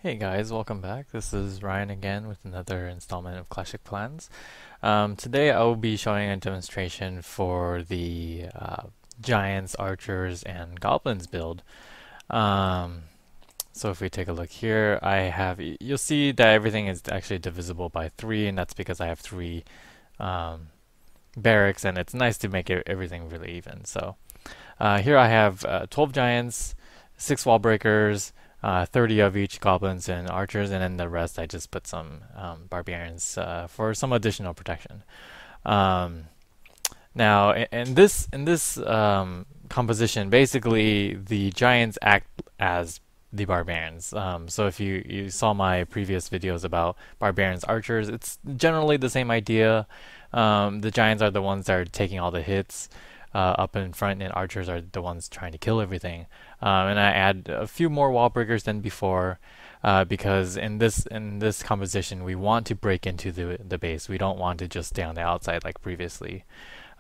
Hey guys, welcome back. This is Ryan again with another installment of Clash of Clans. Today I will be showing a demonstration for the Giants, Archers, and Goblins build. Um, so if we take a look here, you'll see that everything is actually divisible by 3, and that's because I have 3 um, barracks, and it's nice to make everything really even. So here I have 12 Giants, 6 wall breakers, 30 of each goblins and archers, and then the rest I just put some barbarians for some additional protection. Um, Now, in this composition, basically the giants act as the barbarians. So if you saw my previous videos about barbarians, archers, it's generally the same idea. The giants are the ones that are taking all the hits up in front, and archers are the ones trying to kill everything. And I add a few more wall breakers than before, because in this composition we want to break into the base. We don't want to just stay on the outside like previously.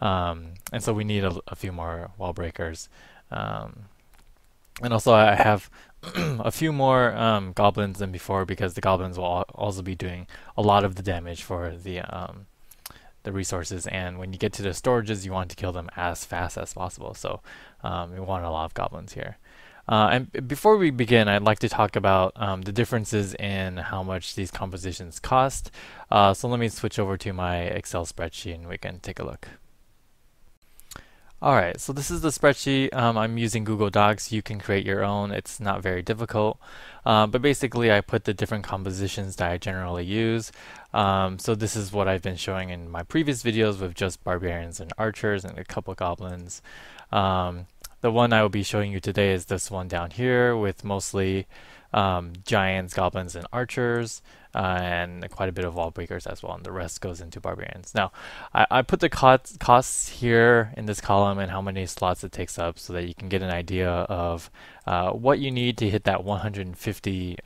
And so we need a few more wall breakers. And also I have a few more goblins than before, because the goblins will also be doing a lot of the damage for the resources, and when you get to the storages you want to kill them as fast as possible. So we want a lot of goblins here. And before we begin, I'd like to talk about the differences in how much these compositions cost. So let me switch over to my Excel spreadsheet and we can take a look. Alright, so this is the spreadsheet. I'm using Google Docs. You can create your own. It's not very difficult. But basically I put the different compositions that I generally use. So this is what I've been showing in my previous videos with just barbarians and archers and a couple goblins. The one I will be showing you today is this one down here with mostly giants, goblins, and archers, and quite a bit of wall breakers as well, and the rest goes into barbarians. Now, I put the costs here in this column and how many slots it takes up, so that you can get an idea of what you need to hit that 150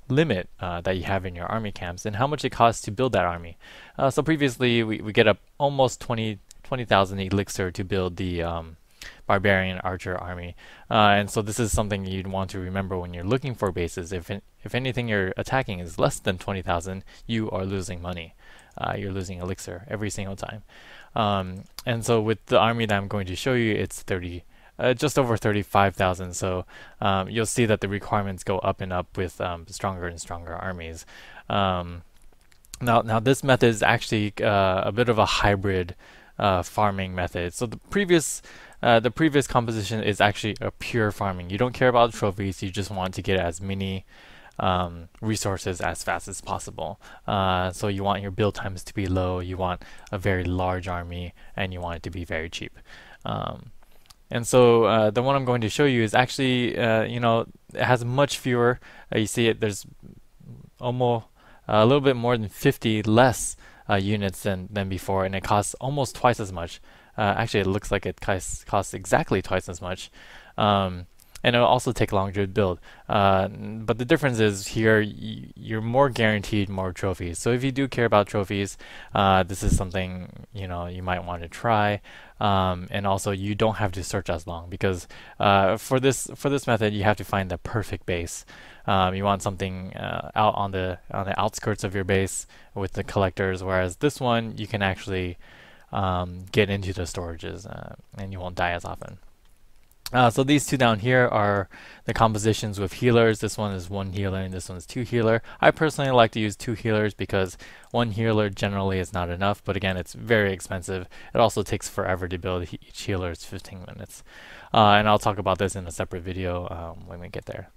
limit that you have in your army camps, and how much it costs to build that army. So previously, we get up almost 20,000 elixir to build the barbarian archer army, and so this is something you'd want to remember when you're looking for bases. If anything you're attacking is less than 20,000, you are losing money. You're losing elixir every single time. And so with the army that I'm going to show you, it's just over 35,000. So you'll see that the requirements go up and up with stronger and stronger armies. Now this method is actually a bit of a hybrid farming method. So the previous composition is actually a pure farming. You don't care about trophies. You just want to get as many resources as fast as possible. So you want your build times to be low. You want a very large army, and you want it to be very cheap. And so the one I'm going to show you is actually, it has much fewer. You see it. There's almost a little bit more than 50 less units than before, and it costs almost twice as much. Actually, it looks like it costs exactly twice as much. And it'll also take longer to build. But the difference is here, you're more guaranteed more trophies. So if you do care about trophies, this is something you might want to try. And also, you don't have to search as long, because for this method, you have to find the perfect base. You want something out on the outskirts of your base with the collectors, whereas this one you can actually get into the storages, and you won't die as often. So these two down here are the compositions with healers. This one is 1 healer and this one is 2 healer. I personally like to use 2 healers because 1 healer generally is not enough, but again, it's very expensive. It also takes forever to build. Each healer is 15 minutes. And I'll talk about this in a separate video when we get there.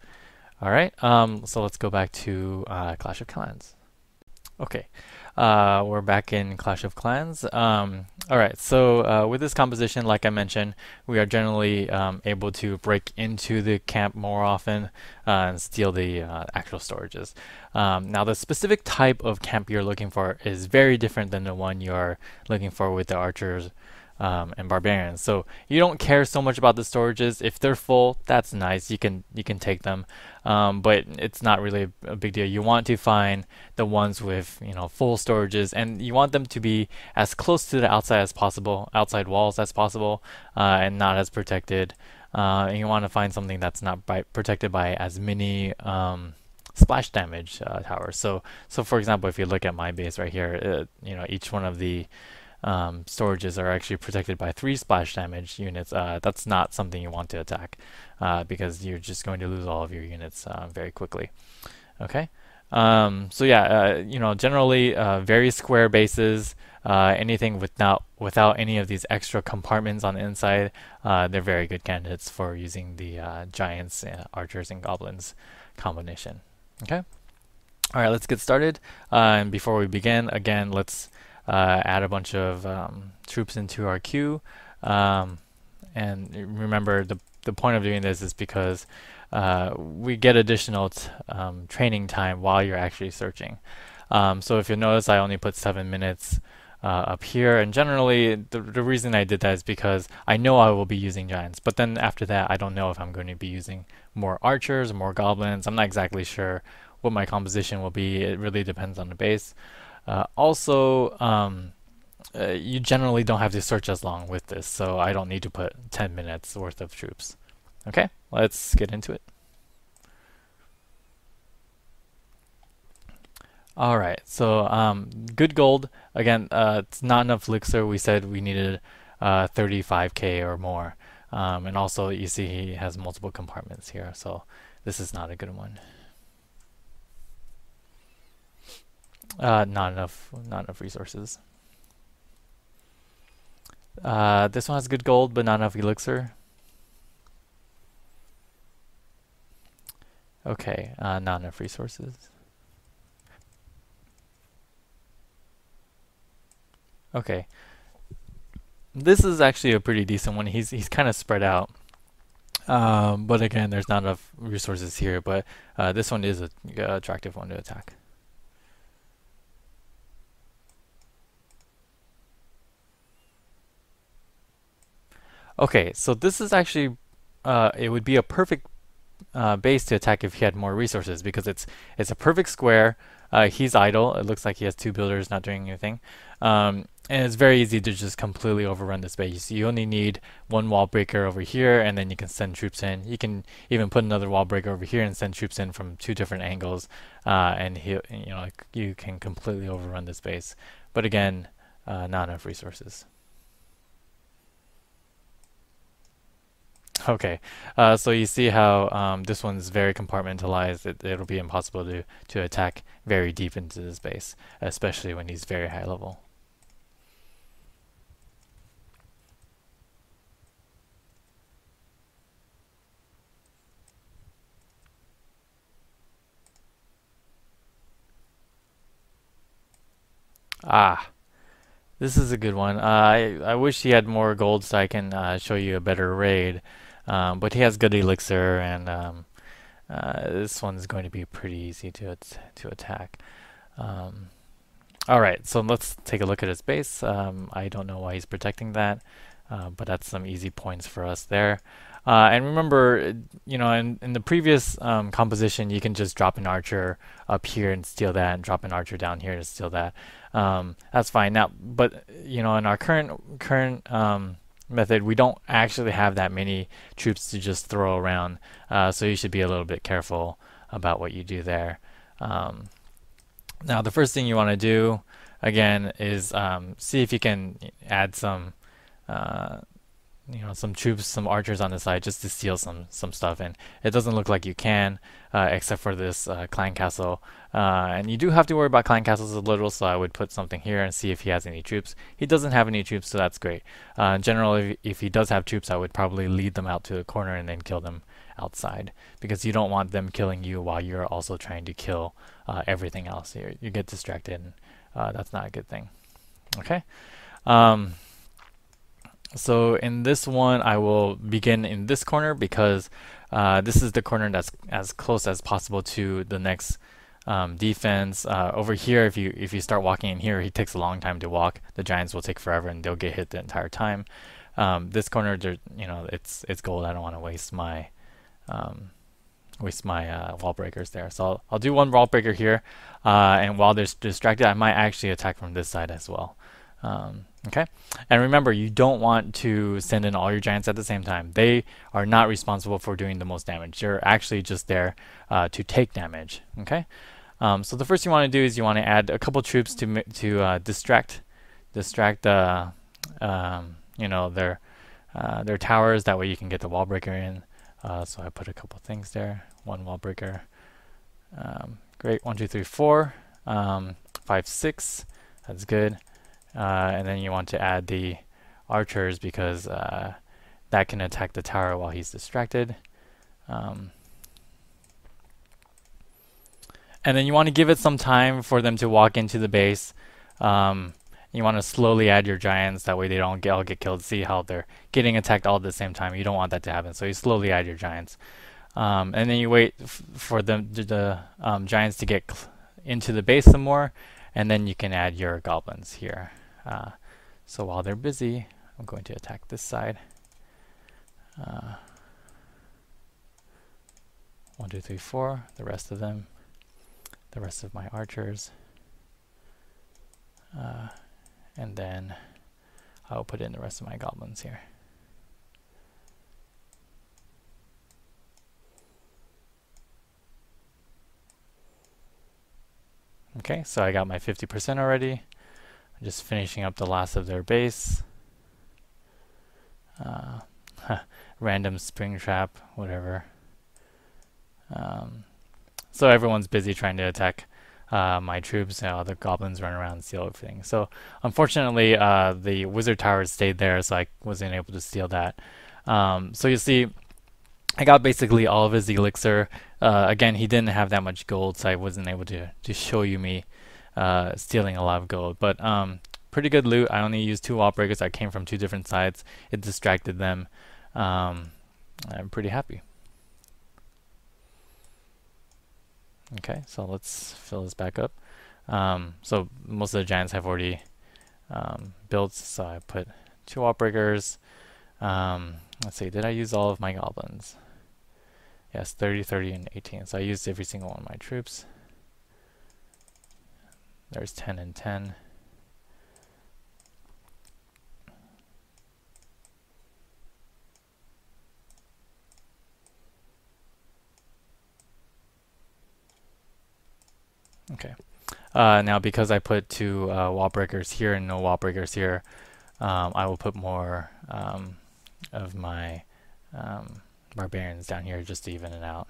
Alright, so let's go back to Clash of Clans. Okay, we're back in Clash of Clans. Alright, so with this composition, like I mentioned, we are generally able to break into the camp more often and steal the actual storages. Now, the specific type of camp you're looking for is very different than the one you're looking for with the archers and barbarians. So you don't care so much about the storages. If they're full, that's nice. You can take them, but it's not really a big deal. You want to find the ones with full storages, and you want them to be as close to the outside walls as possible, and not as protected. And you want to find something that's not protected by as many splash damage towers. So for example, if you look at my base right here, each one of the storages are actually protected by 3 splash damage units. That's not something you want to attack because you're just going to lose all of your units very quickly. Okay. So yeah, generally very square bases, anything without any of these extra compartments on the inside, they're very good candidates for using the giants, archers, and goblins combination. Okay. All right, let's get started. And before we begin, again, let's add a bunch of troops into our queue. And remember, the point of doing this is because we get additional training time while you're actually searching. So if you notice, I only put 7 minutes up here, and generally the reason I did that is because I know I will be using giants, but then after that I don't know if I'm going to be using more archers or more goblins. I'm not exactly sure what my composition will be. It really depends on the base. Also, you generally don't have to search as long with this, so I don't need to put 10 minutes worth of troops. Okay, let's get into it. Alright, so good gold. Again, it's not enough elixir. We said we needed 35k or more. And also, you see he has multiple compartments here, so this is not a good one. Not enough resources. This one has good gold, but not enough elixir. Okay, not enough resources. Okay, this is actually a pretty decent one. He's kind of spread out, but again, there's not enough resources here. But this one is an attractive one to attack. Okay, so this is actually it would be a perfect base to attack if he had more resources, because it's a perfect square. He's idle. It looks like he has 2 builders not doing anything. And it's very easy to just completely overrun this base. You only need 1 wall breaker over here, and then you can send troops in. You can even put another wall breaker over here and send troops in from 2 different angles, and you can completely overrun this base. But again, not enough resources. Okay, so you see how this one's very compartmentalized. It'll be impossible to attack very deep into this base, especially when he's very high level. Ah, this is a good one. I wish he had more gold so I can show you a better raid. But he has good elixir, and this one's going to be pretty easy to attack. Alright, so let's take a look at his base. I don't know why he's protecting that, but that's some easy points for us there. And remember, in the previous composition, you can just drop an archer up here and steal that, and drop an archer down here to steal that. That's fine now, but in our current method, we don't actually have that many troops to just throw around, so you should be a little bit careful about what you do there. Now, the first thing you want to do, again, is see if you can add some some troops, some archers on the side, just to steal some stuff. And it doesn't look like you can, except for this clan castle. And you do have to worry about clan castles a little, so I would put something here and see if he has any troops. He doesn't have any troops, so that's great. Generally, if he does have troops, I would probably lead them out to the corner and then kill them outside, because you don't want them killing you while you're also trying to kill everything else. You get distracted, and that's not a good thing. Okay. So in this one, I will begin in this corner, because this is the corner that's as close as possible to the next defense. Over here, if you start walking in here, he takes a long time to walk. The giants will take forever, and they'll get hit the entire time. This corner, it's gold. I don't want to waste my wall breakers there. So I'll do 1 wall breaker here, and while they're distracted, I might actually attack from this side as well. Okay, and remember, you don't want to send in all your giants at the same time. They are not responsible for doing the most damage. They're actually just there to take damage. Okay, so the first thing you want to do is you want to add a couple troops to distract you know, their towers. That way you can get the wall breaker in. So I put a couple things there. One wall breaker. Great. 1, 2, 3, 4, 5, 6. That's good. And then you want to add the archers because that can attack the tower while he's distracted. And then you want to give it some time for them to walk into the base. You want to slowly add your giants. That way they don't all get killed. See how they're getting attacked all at the same time. You don't want that to happen. So you slowly add your giants. And then you wait for the giants to get into the base some more. And then you can add your goblins here. So while they're busy, I'm going to attack this side. 1, 2, 3, 4. The rest of them. The rest of my archers. And then I'll put in the rest of my goblins here. Okay, so I got my 50% already. I'm just finishing up the last of their base. Random spring trap, whatever. So everyone's busy trying to attack my troops. The goblins run around and steal everything. So unfortunately, the wizard towers stayed there, so I wasn't able to steal that. So you see, I got basically all of his elixir. Again, he didn't have that much gold, so I wasn't able to show you me stealing a lot of gold. But pretty good loot. I only used 2 wall breakers. I came from 2 different sides. It distracted them. I'm pretty happy. Okay, so let's fill this back up. So most of the giants have already built, so I put 2 wall breakers. Let's see, did I use all of my goblins? Yes, 30, 30, and 18. So I used every single one of my troops. There's 10 and 10. Okay. Now because I put 2 wall breakers here and no wall breakers here, I will put more of my barbarians down here just to even it out.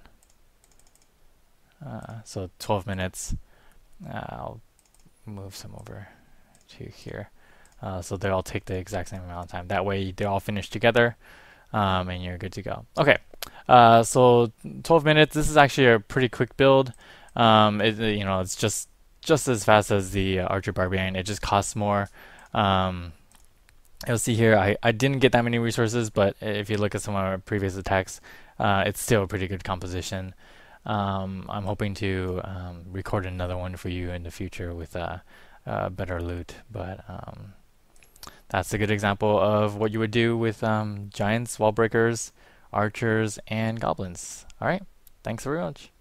So 12 minutes. I'll move some over to here. So they all take the exact same amount of time. That way they all finish together and you're good to go. Okay. So 12 minutes. This is actually a pretty quick build. You know, it's just as fast as the Archer Barbarian. It just costs more. You'll see here, I didn't get that many resources, but if you look at some of our previous attacks, it's still a pretty good composition. I'm hoping to record another one for you in the future with better loot, but that's a good example of what you would do with giants, wall breakers, archers, and goblins. Alright, thanks very much.